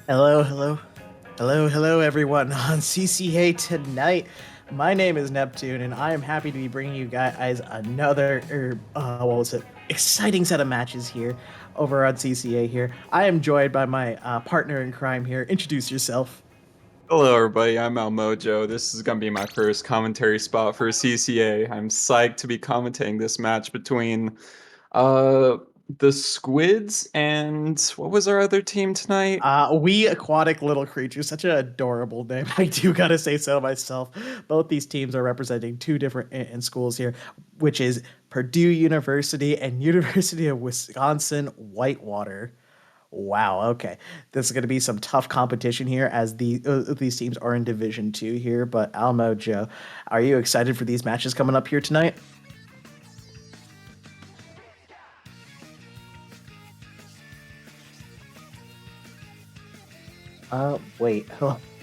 Hello, hello, hello, everyone on CCA tonight. My name is Neptune, and I am happy to be bringing you guys another, what was it, exciting set of matches here over on CCA here. I am joined by my partner in crime here. Introduce yourself. Hello, everybody. I'm Al Mojo. This is going to be my first commentary spot for CCA. I'm psyched to be commentating this match between uh the Squids and what was our other team tonight? We aquatic little creatures, such an adorable name. I do gotta say so myself. Both these teams are representing two different in schools here, which is Purdue University and University of Wisconsin Whitewater. Wow. Okay, this is going to be some tough competition here, as these teams are in Division Two here. But Almo Joe, are you excited for these matches coming up here tonight? Wait,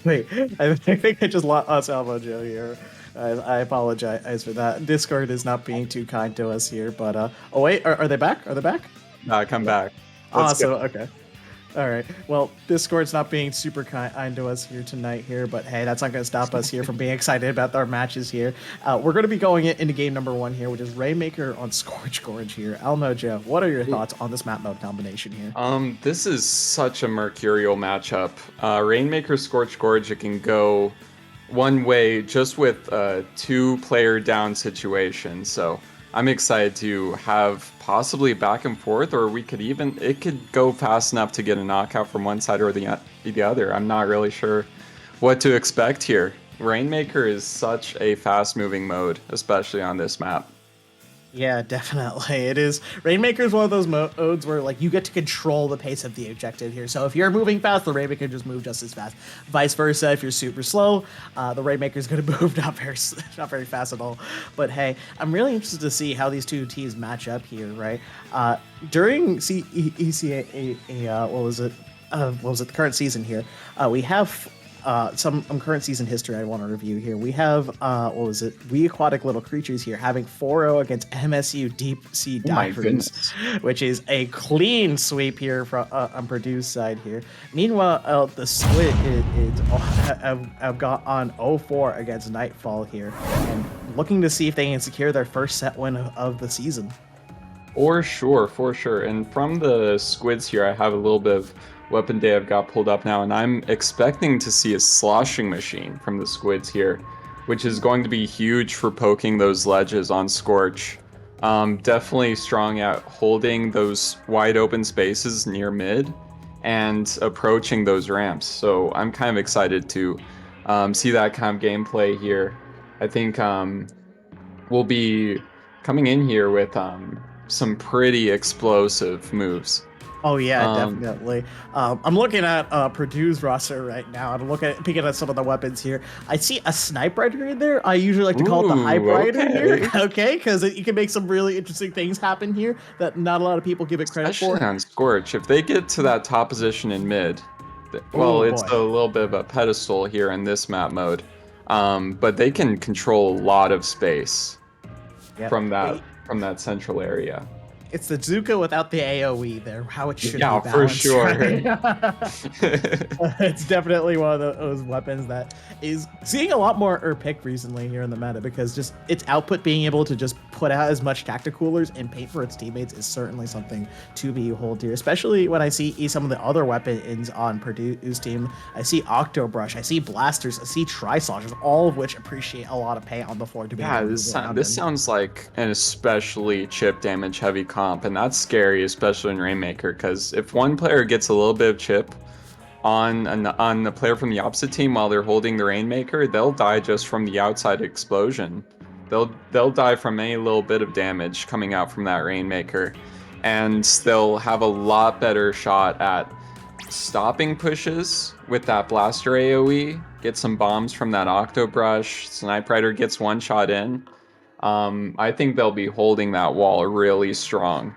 wait. I think I just lost Almo Joe here. I apologize for that. Discord is not being too kind to us here. But oh wait, are they back? Are they back? Come Yeah. back. Let's go. Awesome. Okay. All right. Well, Discord's not being super kind to us here tonight here, but hey, that's not going to stop us here from being excited about our matches here. We're going to be going into game number one here, which is Rainmaker on Scorch Gorge here. Almo Joe, what are your thoughts on this map mode combination here? This is such a mercurial matchup. Rainmaker Scorch Gorge, it can go one way just with a two-player down situation. So I'm excited to have possibly back and forth, or it could go fast enough to get a knockout from one side or the other. I'm not really sure what to expect here. Rainmaker is such a fast-moving mode, especially on this map. Yeah, definitely. It is. Rainmaker is one of those modes where like you get to control the pace of the objective here. So if you're moving fast, the Rainmaker can just move just as fast. Vice versa, if you're super slow, the Rainmaker is going to move not very fast at all. But hey, I'm really interested to see how these two teams match up here, right? During ECA, what was it? The current season here, we have some current season history I want to review here. We have what was it? We Aquatic Little Creatures here having 4-0 against MSU Deep Sea Oh my Divers, goodness. which is a clean sweep here from on Purdue's side here. Meanwhile, the Squid have got on 0-4 against Nightfall here, and looking to see if they can secure their first set win of the season. For sure, for sure. And from the squids here, I have a little bit of weapon day I've got pulled up now, and I'm expecting to see a sloshing machine from the squids here, which is going to be huge for poking those ledges on Scorch. Definitely strong at holding those wide open spaces near mid and approaching those ramps. So I'm kind of excited to see that kind of gameplay here. I think we'll be coming in here with some pretty explosive moves. Oh yeah, Um, definitely. I'm looking at Purdue's roster right now, and I'm picking at some of the weapons here. I see a sniper rider in there. I usually like to call it the hype ooh, rider here, okay. okay, because you can make some really interesting things happen here that not a lot of people give it credit Especially for. on Scorch. If they get to that top position in mid, well, Oh it's boy. a little bit of a pedestal here in this map mode. But they can control a lot of space Yeah. from that central area. It's the Zuka without the AoE there, how it should be Yeah, for balanced, sure. right? It's definitely one of those weapons that is seeing a lot more pick recently here in the meta, because just its output being able to just put out as much tacticoolers and paint for its teammates is certainly something to be hold dear, especially when I see some of the other weapons on Purdue's team. I see Octobrush, I see Blasters, I see Tri-Sloshers, all of which appreciate a lot of paint on the floor to be able Yeah, to move around this in. sounds like an especially chip damage heavy comp, and that's scary, especially in Rainmaker, because if one player gets a little bit of chip on the player from the opposite team while they're holding the Rainmaker, they'll die just from the outside explosion. They'll die from any little bit of damage coming out from that Rainmaker, and they'll have a lot better shot at stopping pushes with that blaster AoE, get some bombs from that Octobrush, Snipe Rider gets one shot in. I think they'll be holding that wall really strong.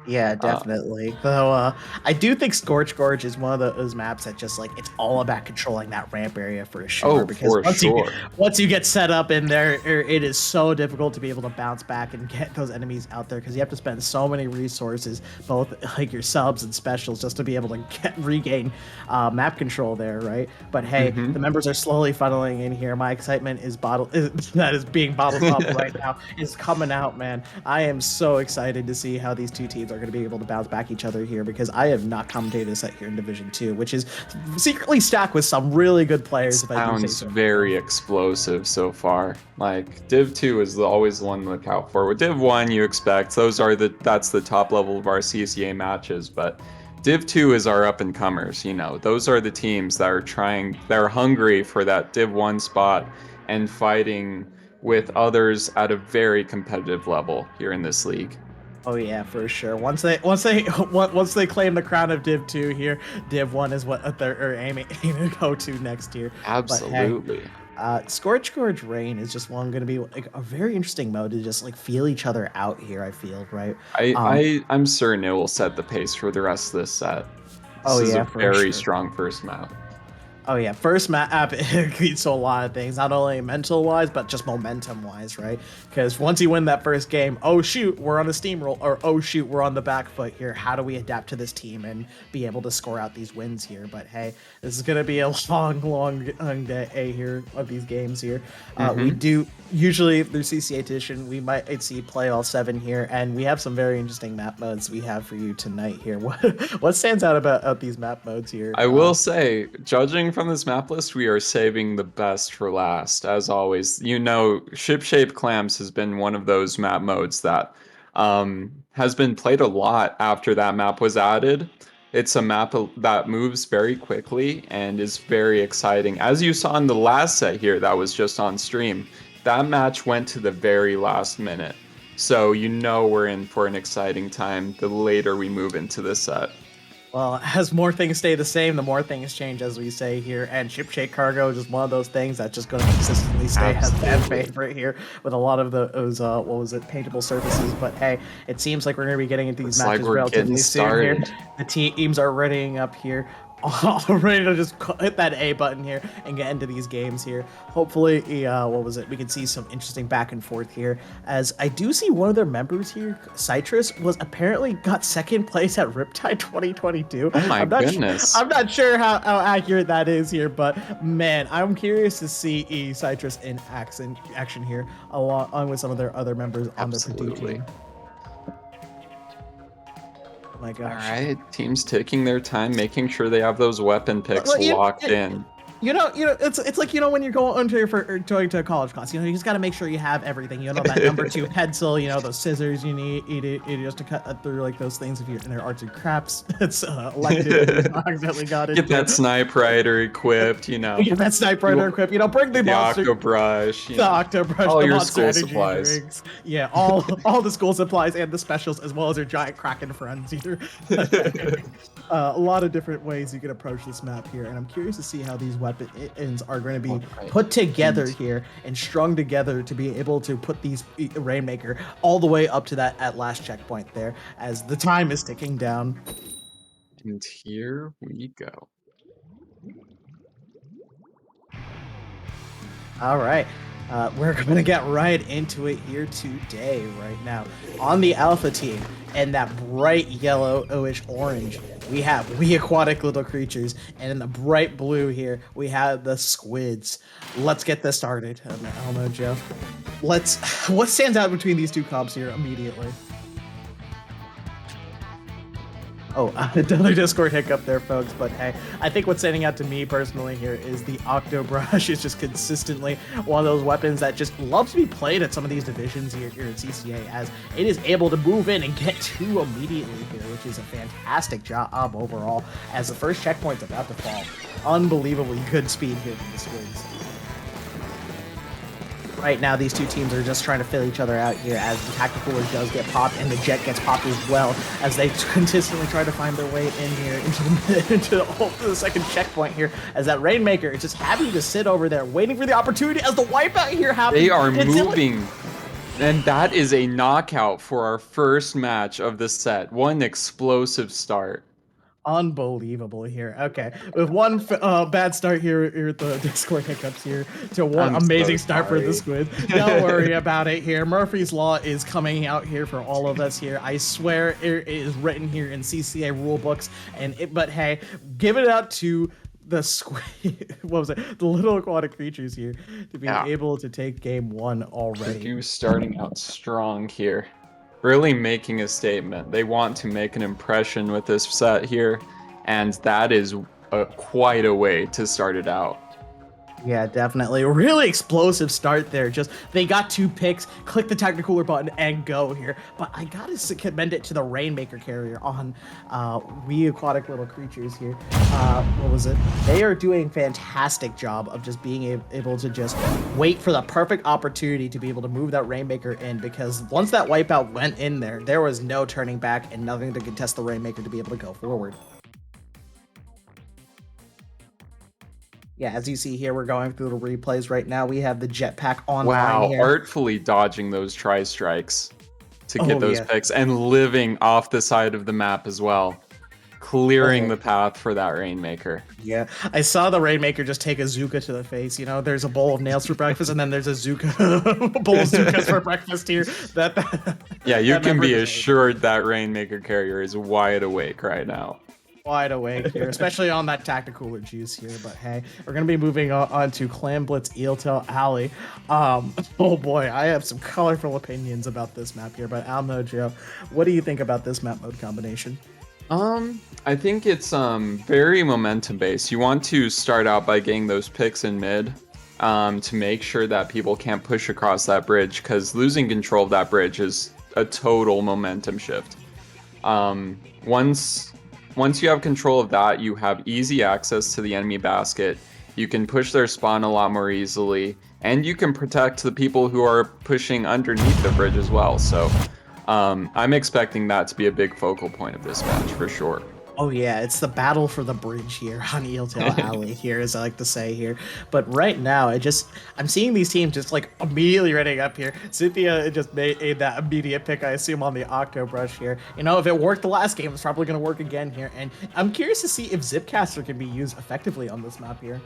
Yeah, definitely. Though I do think Scorch Gorge is one of those maps that just like it's all about controlling that ramp area for sure. Oh, Because for sure. once you get set up in there, it is so difficult to be able to bounce back and get those enemies out there because you have to spend so many resources, both like your subs and specials, just to be able to regain map control there, right? But hey, Hmm. the members are slowly funneling in here. My excitement is that is being bottled up right now is coming out, man. I am so excited to see how these two teams are going to be able to bounce back each other here because I have not commentated a set here in Division 2, which is secretly stacked with some really good players, if I do say Sounds so. very explosive so far. Like Div 2 is always the one to look out for. With Div 1, you expect that's the top level of our CCA matches, but Div 2 is our up and comers, you know. Those are the teams that are they're hungry for that Div 1 spot and fighting with others at a very competitive level here in this league. Oh yeah, for sure. Once they claim the crown of Div 2 here, Div 1 is what they're aiming to go to next year. But hey, Absolutely. Scorch Gorge Rain is just one going to be like a very interesting mode to just like feel each other out here. I feel right. I'm certain it will set the pace for the rest of this set. Oh This is a yeah, for very sure. strong first map. Oh yeah, first map it leads to a lot of things, not only mental wise, but just momentum wise, right? Because once you win that first game, oh shoot, we're on a steamroll, or oh shoot, we're on the back foot here. How do we adapt to this team and be able to score out these wins here? But hey, this is gonna be a long day here of these games here. We Hmm. do usually through CCA edition, we might see play all 7 here, and we have some very interesting map modes we have for you tonight here. What stands out about these map modes here? I will say, judging from this map list, we are saving the best for last, as always. You know, Ship-Shaped Clams has been one of those map modes that has been played a lot after that map was added. It's a map that moves very quickly and is very exciting. As you saw in the last set here that was just on stream, that match went to the very last minute. So you know we're in for an exciting time the later we move into this set. Well, as more things stay the same, the more things change, as we say here. And ship shake cargo is just one of those things that's just going to consistently stay as fan Absolutely. favorite here with a lot of those, what was it, paintable surfaces. But hey, it seems like we're going to be getting into these Looks like matches we're getting relatively soon here. started. The teams are readying up here. All ready to just hit that A button here and get into these games here. Hopefully, what was it? We can see some interesting back and forth here. As I do see one of their members here, Citrus, was apparently got second place at Riptide 2022. Oh my goodness. I'm not sure how accurate that is here, but man, I'm curious to see Citrus in action here, along with some of their other members on their Purdue Absolutely. team. Oh my All gosh. right, teams taking their time, making sure they have those weapon picks Well, locked in. it's like when you're going to a college class, you just got to make sure you have everything. That number 2 pencil, those scissors you need just to cut through like those things if you're in their arts and crafts. It's elective. Accidentally got it. Get that snipe rider equipped, Get that sniper rider equip. Bring the monster. octo brush, The Octobrush, all the your monster school energy supplies. drinks. Yeah, all the school supplies and the specials, as well as your giant Kraken friends here. A lot of different ways you can approach this map here, and I'm curious to see how these weapons are going to be put together here and strung together to be able to put these Rainmaker all the way up to that at last checkpoint there, as the time is ticking down. And here we go. All right. We're going to get right into it here today, right now. On the Alpha team, and that bright yellowish orange, we have We Aquatic Little Creatures. And in the bright blue here, we have the SqUWWids. Let's get this started. I don't know, Joe. What stands out between these two comps here immediately? Oh, another Discord hiccup there, folks. But hey, I think what's standing out to me personally here is the Octo Brush is just consistently one of those weapons that just loves to be played at some of these divisions here in CCA, as it is able to move in and get 2 immediately here, which is a fantastic job overall, as the first checkpoint's about to fall. Unbelievably good speed here from the SqUWWids. Right now, these two teams are just trying to fill each other out here, as the Tactical Cooler does get popped and the Jet gets popped as well, as they consistently try to find their way in here into the second checkpoint here, as that Rainmaker is just happy to sit over there waiting for the opportunity as the wipeout here happens. They are moving And that is a knockout for our first match of the set. What an explosive start. Unbelievable here. Okay, with one bad start here with the Discord hiccups here to one I'm so amazing start for the sorry. Squid. Don't worry about it here. Murphy's Law is coming out here for all of us here. I swear it is written here in CCA rule books. But hey, give it up to the squid. What was it? The little aquatic creatures here to be Yeah. able to take game one already. Purdue starting out strong here. Really making a statement. They want to make an impression with this set here, and that is quite a way to start it out. Yeah, definitely. Really explosive start there. Just they got 2 picks, click the Technicooler button, and go here. But I gotta commend it to the Rainmaker carrier on We Aquatic Little Creatures here. What was it? They are doing a fantastic job of just being able to just wait for the perfect opportunity to be able to move that Rainmaker in, because once that wipeout went in there was no turning back and nothing to contest the Rainmaker to be able to go forward. Yeah, as you see here, we're going through the replays right now. We have the jetpack online Wow, here. artfully dodging those tri-strikes to get those yeah. picks and living off the side of the map as well. Clearing the path for that Rainmaker. Yeah, I saw the Rainmaker just take a Zuka to the face. You know, there's a bowl of nails for breakfast, and then there's a Zuka bowl of Zukas for breakfast here. Yeah, you that can be member- assured that Rainmaker carrier is wide awake right now. Wide awake here, especially on that Tacticooler juice here. But hey, we're gonna be moving on to Clan Blitz Eeltail Alley. Oh boy, I have some colorful opinions about this map here. But I'll know, Joe, what do you think about this map mode combination? I think it's very momentum based. You want to start out by getting those picks in mid, to make sure that people can't push across that bridge, because losing control of that bridge is a total momentum shift. Once you have control of that, you have easy access to the enemy basket. You can push their spawn a lot more easily, and you can protect the people who are pushing underneath the bridge as well. So I'm expecting that to be a big focal point of this match for sure. Oh yeah, it's the battle for the bridge here on Eeltail Alley here, as I like to say here. But right now, I'm seeing these teams just like immediately running up here. Cynthia just made that immediate pick, I assume, on the Octobrush here. You know, if it worked the last game, it's probably going to work again here. And I'm curious to see if Zipcaster can be used effectively on this map here.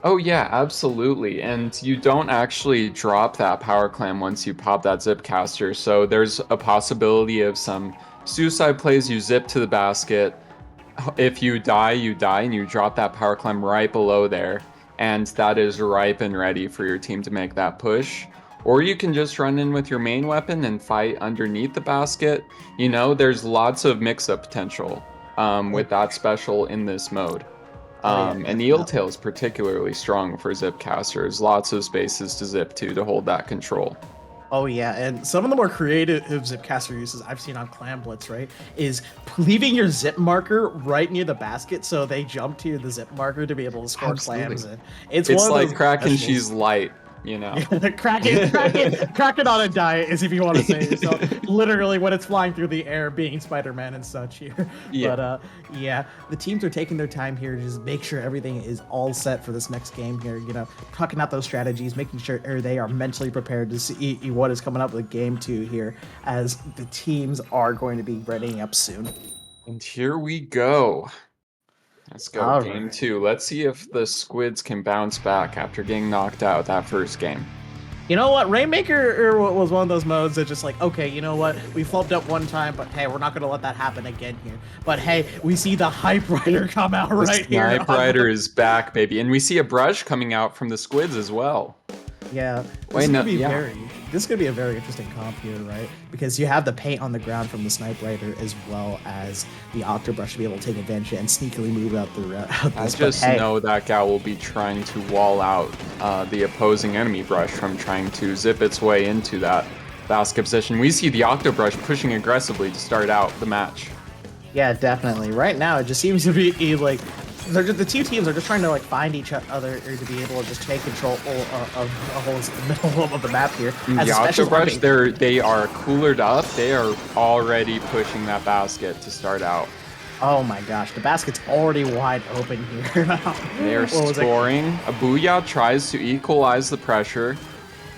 Oh yeah, absolutely. And you don't actually drop that power clam once you pop that Zipcaster. So there's a possibility of some suicide plays. You zip to the basket. If you die, and you drop that power climb right below there, and that is ripe and ready for your team to make that push. Or you can just run in with your main weapon and fight underneath the basket. You know, there's lots of mix-up potential with that special in this mode. And Eeltail is particularly strong for Zipcasters. Lots of spaces to zip to hold that control. Oh yeah, and some of the more creative Zipcaster uses I've seen on Clan Blitz, right, is leaving your zip marker right near the basket so they jump to the zip marker to be able to score clams. And it's one like of those Kraken She's light, you know. Kraken on a diet is, if you want to say it. So literally when it's flying through the air, being Spider-Man and such here. Yeah. But yeah, the teams are taking their time here to just make sure everything is all set for this next game here. You know, talking out those strategies, making sure they are mentally prepared to see what is coming up with game 2 here, as the teams are going to be readying up soon. And here we go. Let's go, All game right. 2. Let's see if the Squids can bounce back after getting knocked out that first game. You know what? Rainmaker was one of those modes that just like, okay, you know what? We flubbed up one time, but hey, we're not going to let that happen again here. But hey, we see the Hype Rider come out right here. The Hype Rider is back, baby. And we see a brush coming out from the Squids as well. Yeah, this is gonna be a very interesting comp here, right? Because you have the paint on the ground from the Snipe Rider, as well as the Octobrush to be able to take advantage and sneakily move out the I just know that Gal will be trying to wall out the opposing enemy brush from trying to zip its way into that basket position. We see the Octobrush pushing aggressively to start out the match. Yeah, definitely. Right now, it just seems to be like the two teams are just trying to like find each other to be able to just take control of a whole middle of the map here. The Octobrush, they are coolered up. They are already pushing that basket to start out. Oh my gosh, the basket's already wide open here. They're scoring. A Booyah tries to equalize the pressure.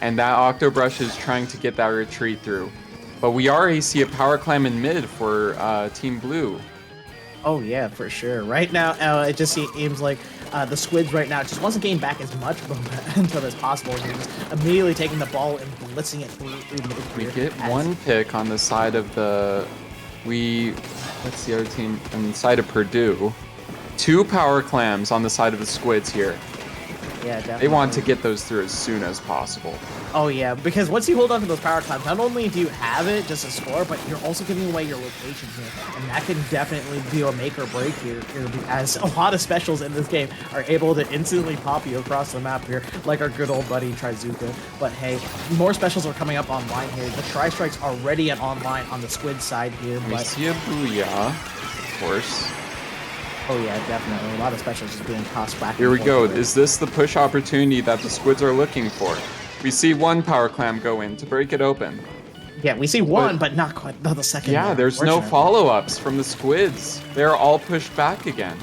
And that Octobrush is trying to get that retreat through. But we already see a power climb in mid for Team Blue. Oh yeah, for sure. Right now, it just seems like the Squids right now just wants to gain back as much momentum as possible. They're just immediately taking the ball and blitzing it through mid We here. get one pick on the side of the... What's the other team? On the side of Purdue. 2 power clams on the side of the Squids here. Yeah, definitely. They want to get those through as soon as possible. Oh yeah, because once you hold on to those power clams, not only do you have it just to score, but you're also giving away your location here, and that can definitely be a make or break here, as a lot of specials in this game are able to instantly pop you across the map here, like our good old buddy Trizuka. But hey, more specials are coming up online here. The Tri-Strike's already online on the Squid side here. We see a Booyah, of course. Oh yeah, definitely. A lot of specials just being tossed back. Here we go. Is this the push opportunity that the Squids are looking for? We see one power clam go in to break it open. Yeah, we see one, but not the second. Yeah, there's no follow-ups from the Squids. They're all pushed back again.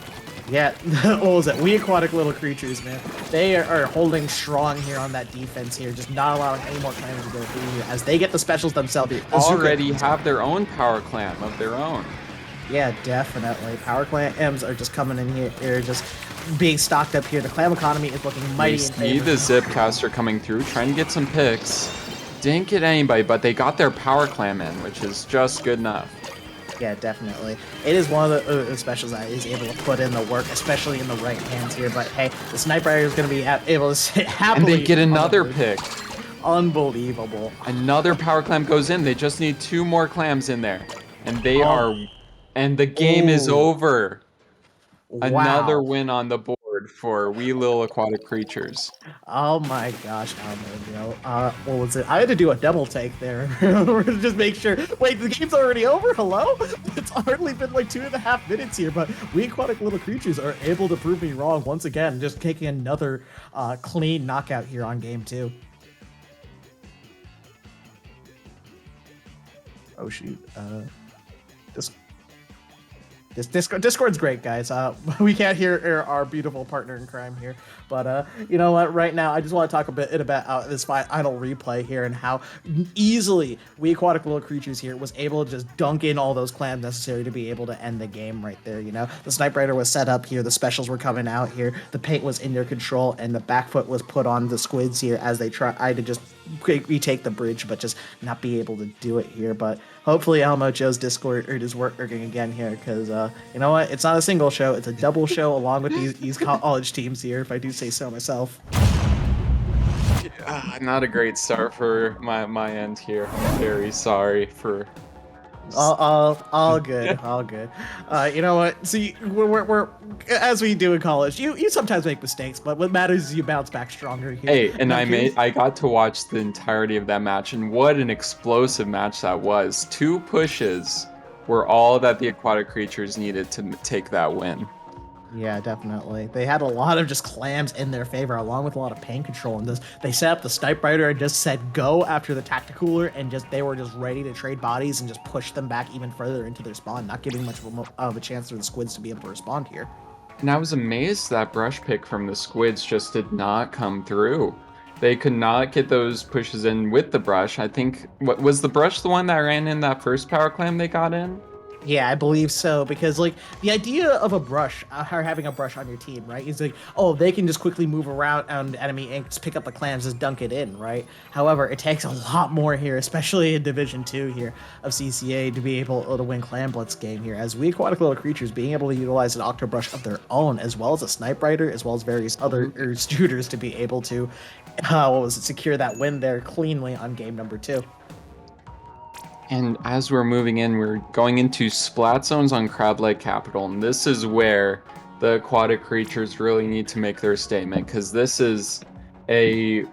Yeah, what was it? We aquatic little creatures, man. They are holding strong here on that defense here, just not allowing any more clams to go through here as they get the specials themselves. They already have their own power clam of their own. Yeah, definitely. Power clams are just coming in here. They're just being stocked up here. The clam economy is looking mighty. We see the Zipcaster coming through, trying to get some picks. Didn't get anybody, but they got their power clam in, which is just good enough. Yeah, definitely. It is one of the specials that is able to put in the work, especially in the right hands here. But hey, the Sniper Rider is going to be able to sit happily. And they get another pick. Unbelievable. Another power clam goes in. They just need 2 more clams in there. And they are... And the game is over. Wow. Another win on the board for We Little Aquatic Creatures. Oh my gosh, what was it? I had to do a double take there to just make sure. Wait, the game's already over? Hello? It's hardly been like 2.5 minutes here, but We Aquatic Little Creatures are able to prove me wrong once again, just taking another clean knockout here on game 2. Oh shoot. This Discord's great, guys. We can't hear our beautiful partner in crime here, but you know what? Right now, I just want to talk a bit about this final replay here and how easily We Aquatic Little Creatures here was able to just dunk in all those clams necessary to be able to end the game right there. You know, the Sniper Rider was set up here, the specials were coming out here, the paint was in their control, and the back foot was put on the Squids here as they tried to just retake the bridge, but just not be able to do it here. But hopefully Elmo Joe's Discord is working again here, because you know what? It's not a single show; it's a double show along with these college teams here, if I do say so myself. Not a great start for my end here. I'm very sorry for. All good, all good. You know what? See, we're as we do in college. You sometimes make mistakes, but what matters is you bounce back stronger here. Hey, and I got to watch the entirety of that match, and what an explosive match that was. 2 pushes were all that the Aquatic Creatures needed to take that win. Yeah, definitely. They had a lot of just clams in their favor, along with a lot of pain control. And they set up the Sniper Rider and just said go after the Tacticooler, and they were just ready to trade bodies and just push them back even further into their spawn, not giving much of a chance for the Squids to be able to respond here. And I was amazed that brush pick from the Squids just did not come through. They could not get those pushes in with the brush. I think, was the brush the one that ran in that first power clam they got in? Yeah, I believe so, because like the idea of a brush, or having a brush on your team, right, is like, oh, they can just quickly move around on enemy and just pick up the clams, just dunk it in, right? However, it takes a lot more here, especially in Division 2 here of CCA, to be able to win Clam Blitz game here, as We Aquatic Little Creatures being able to utilize an Octobrush of their own, as well as a Sniper Rider, as well as various other shooters to be able to, secure that win there cleanly on game number 2. And as we're moving in, we're going into splat zones on Crab Lake Capital, and this is where the Aquatic Creatures really need to make their statement, because this is a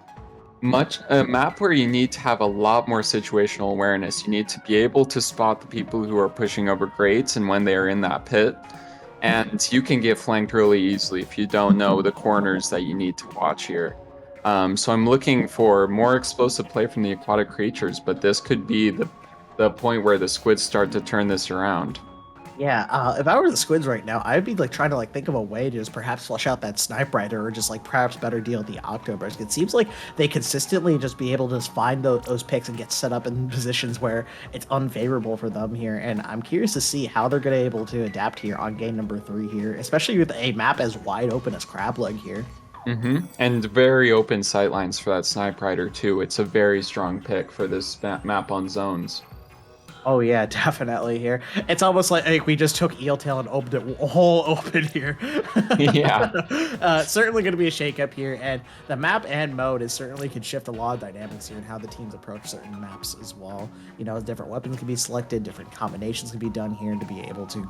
map where you need to have a lot more situational awareness. You need to be able to spot the people who are pushing over grates and when they are in that pit, and you can get flanked really easily if you don't know the corners that you need to watch here. So I'm looking for more explosive play from the Aquatic Creatures, but this could be the point where the Squids start to turn this around. Yeah, if I were the Squids right now, I'd be like trying to like think of a way to just perhaps flush out that Snipe Rider or just like perhaps better deal the Octoburst. It seems like they consistently just be able to just find those picks and get set up in positions where it's unfavorable for them here. And I'm curious to see how they're going to able to adapt here on game number 3 here, especially with a map as wide open as Crableg here. And very open sightlines for that Snipe Rider too. It's a very strong pick for this map on zones. Oh yeah, definitely here. It's almost like we just took Eel Tail and opened it whole open here. Yeah. Certainly going to be a shakeup here, and the map and mode is certainly can shift a lot of dynamics here and how the teams approach certain maps as well. You know, different weapons can be selected, different combinations can be done here to be able to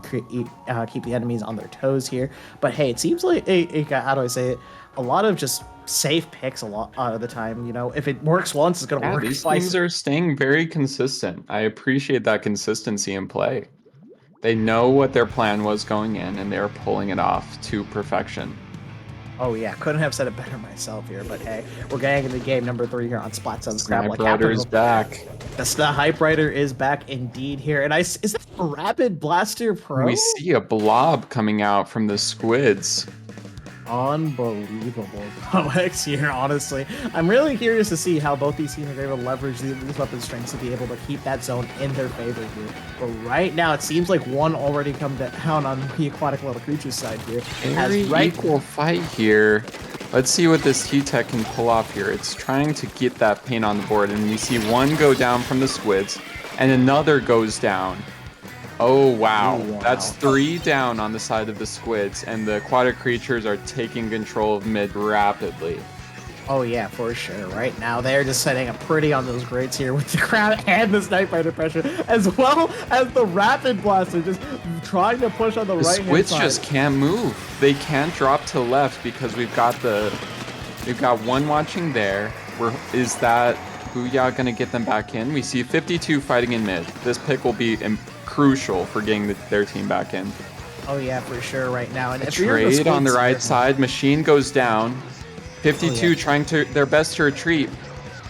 keep the enemies on their toes here. But hey, it seems like how do I say it? A lot of just safe picks a lot of the time. You know, if it works once, it's going to work These twice. teams are staying very consistent. I appreciate that consistency in play. They know what their plan was going in, and they're pulling it off to perfection. Oh yeah, couldn't have said it better myself here, but hey, we're getting into game number 3 here on Splat Zone Scrap. Snipe Rider is back. The Hype Rider is back indeed here, and is that a Rapid Blaster Pro? We see a blob coming out from the squids. Unbelievable comics here, honestly. I'm really curious to see how both these teams are able to leverage these weapon strengths to be able to keep that zone in their favor here. But right now, it seems like one already come down on the aquatic little creatures side here. Very equal fight here. Let's see what this T-Tech can pull off here. It's trying to get that paint on the board, and we see one go down from the squids, and another goes down. Oh, wow. That's 3 down on the side of the squids, and the aquatic creatures are taking control of mid rapidly. Oh, yeah, for sure. Right now, they're just setting up pretty on those grades here with the crowd and the Snipe Rider pressure, as well as the Rapid Blaster just trying to push on the right-hand side. The squids just can't move. They can't drop to left because we've got one watching there. Is that Booyah going to get them back in? We see 52 fighting in mid. This pick will be crucial for getting their team back in. Oh yeah, for sure right now. And trade on the right side. Machine goes down. 52 trying their best to retreat.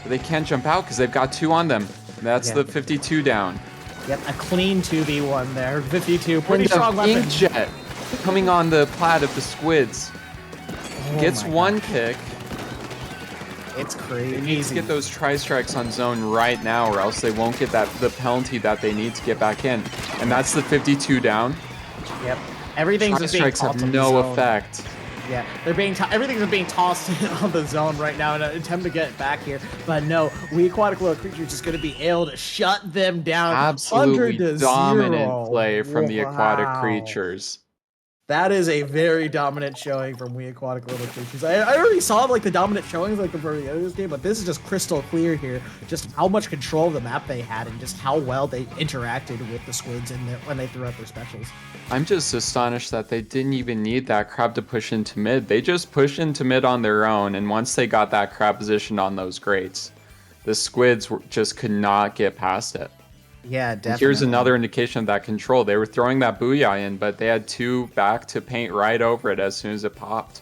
But they can't jump out because they've got 2 on them. That's the 52 down. Yep, a clean 2v1 there. 52, pretty strong weapon. Inkjet coming on the plat of the squids. Gets 1 pick. It's crazy. They need to get those tri-strikes on zone right now, or else they won't get the penalty that they need to get back in. And that's the 52 down. Yep. Everything's just being tri-strikes have no effect. Yeah, everything's being tossed on the zone right now in an attempt to get it back here. But no, aquatic little creatures is going to be able to shut them down. Absolutely dominant play from the aquatic creatures. That is a very dominant showing from aquatic little creatures. I already saw like the dominant showings like from the other game, but this is just crystal clear here. Just how much control of the map they had and just how well they interacted with the squids when they threw out their specials. I'm just astonished that they didn't even need that crab to push into mid. They just pushed into mid on their own, and once they got that crab positioned on those grates, the squids just could not get past it. Yeah, definitely. And here's another indication of that control. They were throwing that Booyah in, but they had 2 back to paint right over it as soon as it popped.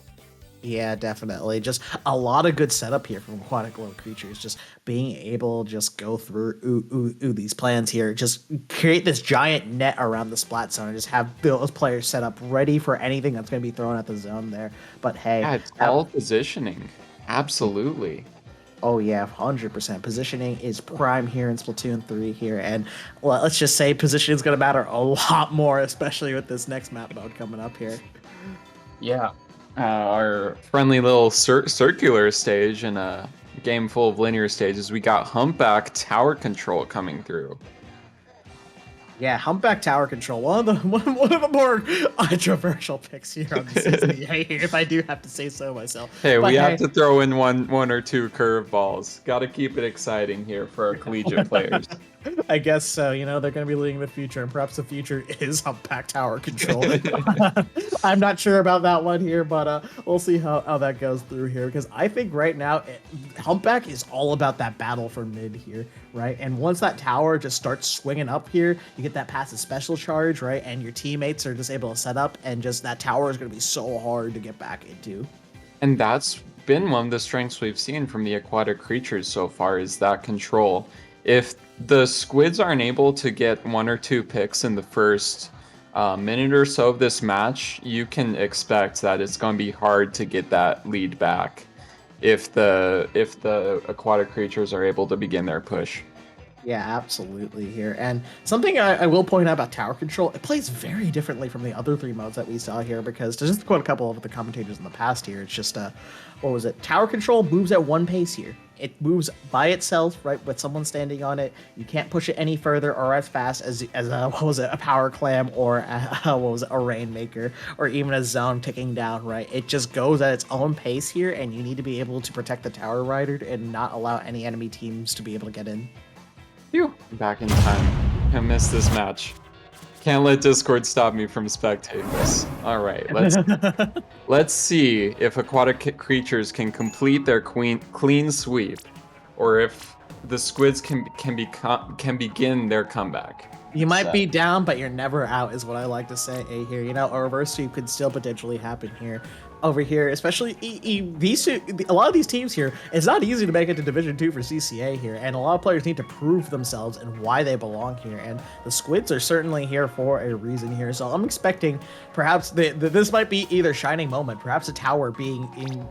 Yeah, definitely. Just a lot of good setup here from aquatic little creatures. Just being able to just go through these plans here. Just create this giant net around the splat zone and just have those players set up ready for anything that's going to be thrown at the zone there. But hey. Yeah, it's all positioning. Absolutely. Oh yeah, 100%. Positioning is prime here in Splatoon 3 here, and well, let's just say positioning is going to matter a lot more, especially with this next map mode coming up here. Yeah. Our friendly little circular stage in a game full of linear stages, we got Humpback Tower Control coming through. Yeah, Humpback Tower Control, one of the more controversial picks here on the CCA here, if I do have to say so myself. Hey, we have to throw in one or 2 curveballs. Got to keep it exciting here for our collegiate players. I guess so. You know, they're going to be leading the future, and perhaps the future is Humpback Tower Control. I'm not sure about that one here, but we'll see how that goes through here, because I think right now, Humpback is all about that battle for mid here, right? And once that tower just starts swinging up here, you get that passive special charge, right? And your teammates are just able to set up, and just that tower is going to be so hard to get back into. And that's been one of the strengths we've seen from the aquatic creatures so far, is that control. If the squids aren't able to get 1 or 2 picks in the first minute or so of this match, you can expect that it's going to be hard to get that lead back if the aquatic creatures are able to begin their push. Yeah, absolutely here. And something I will point out about tower control, it plays very differently from the other three modes that we saw here, because to just quote a couple of the commentators in the past here, it's just what was it? Tower control moves at one pace here. It moves by itself, right, with someone standing on it. You can't push it any further or as fast as what was it, a power clam, or what was it, a rainmaker, or even a zone ticking down, right? It just goes at its own pace here, and you need to be able to protect the tower rider and not allow any enemy teams to be able to get in. Phew. Back in time. I missed this match. Can't let Discord stop me from spectating this. All right, let's see if aquatic creatures can complete their clean sweep, or if the squids can begin their comeback. You might be down, but you're never out, is what I like to say here. You know, a reverse sweep could still potentially happen here. Over here, especially a lot of these teams here, it's not easy to make it to Division 2 for CCA here, and a lot of players need to prove themselves and why they belong here, and the squids are certainly here for a reason here. So I'm expecting perhaps this might be either shining moment, perhaps a tower being in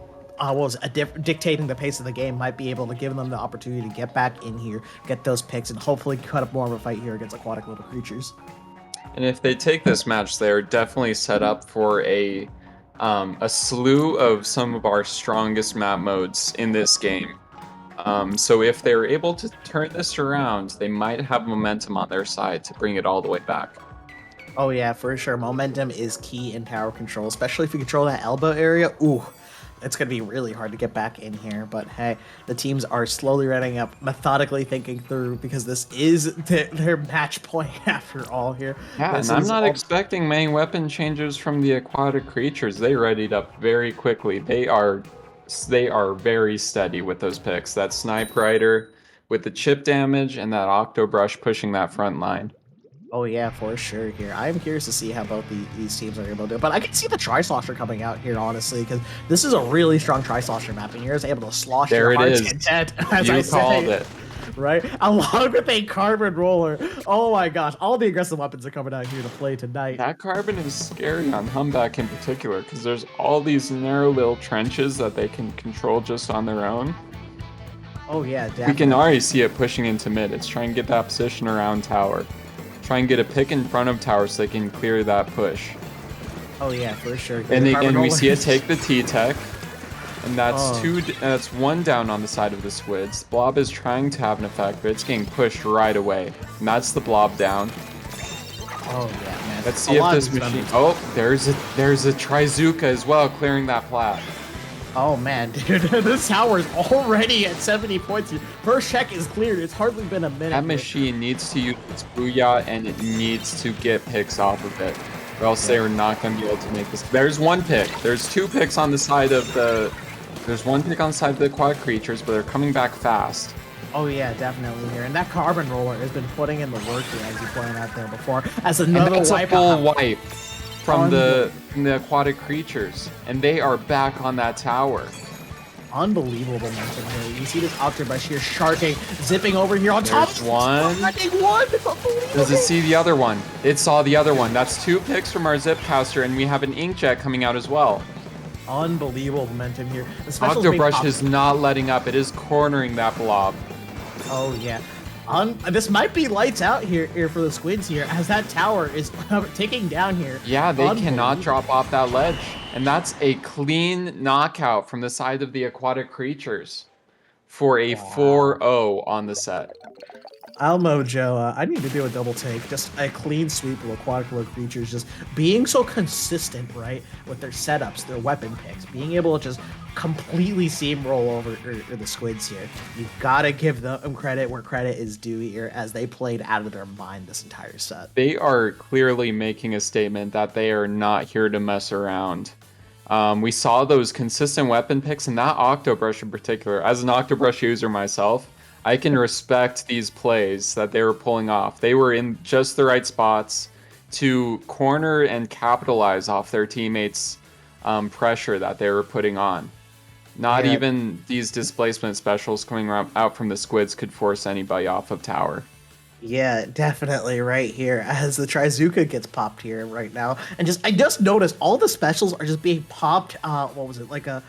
dictating the pace of the game might be able to give them the opportunity to get back in here, get those picks, and hopefully cut up more of a fight here against aquatic little creatures. And if they take this match, they're definitely set up for a slew of some of our strongest map modes in this game. So if they're able to turn this around, they might have momentum on their side to bring it all the way back. Oh yeah, for sure. Momentum is key in tower control, especially if you control that elbow area. Ooh, it's going to be really hard to get back in here. But hey, the teams are slowly running up, methodically thinking through, because this is their match point after all here. Yeah, and I'm not expecting many weapon changes from the aquatic creatures. They readied up very quickly. They are very steady with those picks. That Snipe Rider with the chip damage and that Octo Brush pushing that front line. Oh yeah, for sure here. I'm curious to see how both these teams are able to do it. But I can see the Tri-Slosher coming out here, honestly, because this is a really strong Tri-Slosher map, and you're just able to slosh there your heart's is. content, as you I called say. It. Right? Along with a carbon roller. Oh my gosh, all the aggressive weapons are coming out here to play tonight. That carbon is scary on Humback in particular, because there's all these narrow little trenches that they can control just on their own. Oh yeah, definitely. We can already see it pushing into mid. It's trying to get that position around tower. Try and get a pick in front of tower so they can clear that push. Oh yeah, for sure. And again, we see it take the T-Tech. And that's one down on the side of the squids. Blob is trying to have an effect, but it's getting pushed right away. And that's the blob down. Oh yeah, man. Let's see if this machine... Oh, there's a Trizuka as well, clearing that plat. Oh man, dude, this tower is already at 70 points here. First check is cleared. It's hardly been a minute. That machine needs to use its Booyah, and it needs to get picks off of it, or else they are not going to be able to make this. There's one pick. There's two picks on the side of the... There's one pick on the side of the quad creatures, but they're coming back fast. Oh yeah, definitely here. And that carbon roller has been putting in the work here, as you pointed out there before, as another wipe. A full wipe from the aquatic creatures, and they are back on that tower. Unbelievable momentum here. You see this Octobrush here sharking, zipping over here on top. There's one. One. Does it see the other one? It saw the other one. That's two picks from our Zipcaster, and we have an Inkjet coming out as well. Unbelievable momentum here. Octobrush is not letting up. It is cornering that blob. Oh yeah. This might be lights out here for the squids here, as that tower is taking down here. Yeah, they cannot drop off that ledge. And that's a clean knockout from the side of the aquatic creatures for a 4-0 on the set. Almo Joe, I need to do a double take. Just a clean sweep of aquatic world creatures, just being so consistent, right, with their setups, their weapon picks, being able to just completely steamroll over the squids here. You've got to give them credit where credit is due here, as they played out of their mind this entire set. They are clearly making a statement that they are not here to mess around. We saw those consistent weapon picks, and that Octobrush in particular. As an Octobrush user myself, I can respect these plays that they were pulling off. They were in just the right spots to corner and capitalize off their teammates' pressure that they were putting on. Not even these displacement specials coming out from the squids could force anybody off of tower. Yeah, definitely right here as the Trizuka gets popped here right now. And just I just noticed all the specials are just being popped what was it? Like a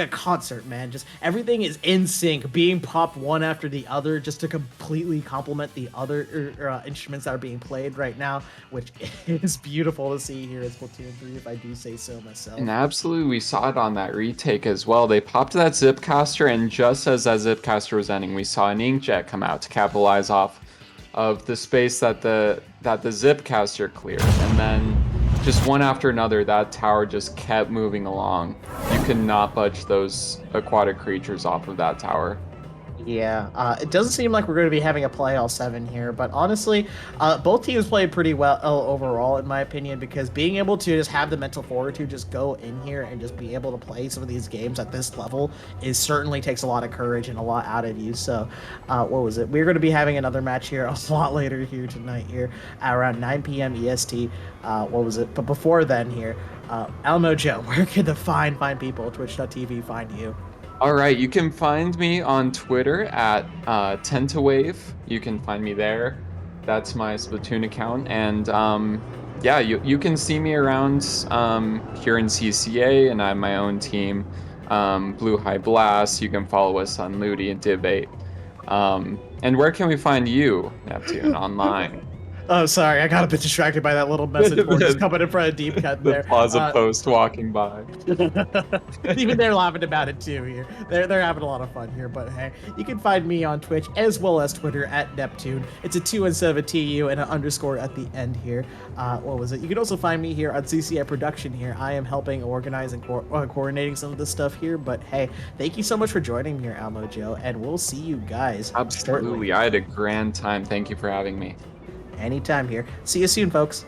concert, man. Just everything is in sync, being popped one after the other just to completely complement the other instruments that are being played right now, which is beautiful to see here in Splatoon 3 if I do say so And myself. absolutely, we saw it on that retake as well. They popped that Zipcaster, and just as that Zipcaster was ending, we saw an Inkjet come out to capitalize off of the space that the Zipcaster cleared. And then just one after another, that tower just kept moving along. You could not budge those aquatic creatures off of that tower. Yeah, it doesn't seem like we're going to be having a playoff seven here, but honestly, both teams played pretty well overall, in my opinion, because being able to just have the mental fortitude, just go in here and just be able to play some of these games at this level is certainly takes a lot of courage and a lot out of you. So, what was it? We're going to be having another match here a lot later here tonight here at around 9 p.m. EST. What was it? But before then here, Almo Joe, where can the fine people Twitch.tv find you? All right, you can find me on Twitter at Tentawave. You can find me there. That's my Splatoon account, and yeah, you can see me around here in CCA, and I have my own team, Blue High Blast. You can follow us on Moody and Div8. And where can we find you, Neptune, online? Oh, sorry, I got a bit distracted by that little message board just the, coming in front of deep cut the there. Plaza Post walking by. Even they're laughing about it too here. They're having a lot of fun here. But hey, you can find me on Twitch as well as Twitter at Neptune. It's a 2 instead of a TU and an underscore at the end here. What was it? You can also find me here on CCA Production here. I am helping organize and coordinating some of this stuff here. But hey, thank you so much for joining me here, Almo Joe, and we'll see you guys shortly. Absolutely, I had a grand time. Thank you for having me. Anytime here. See you soon, folks.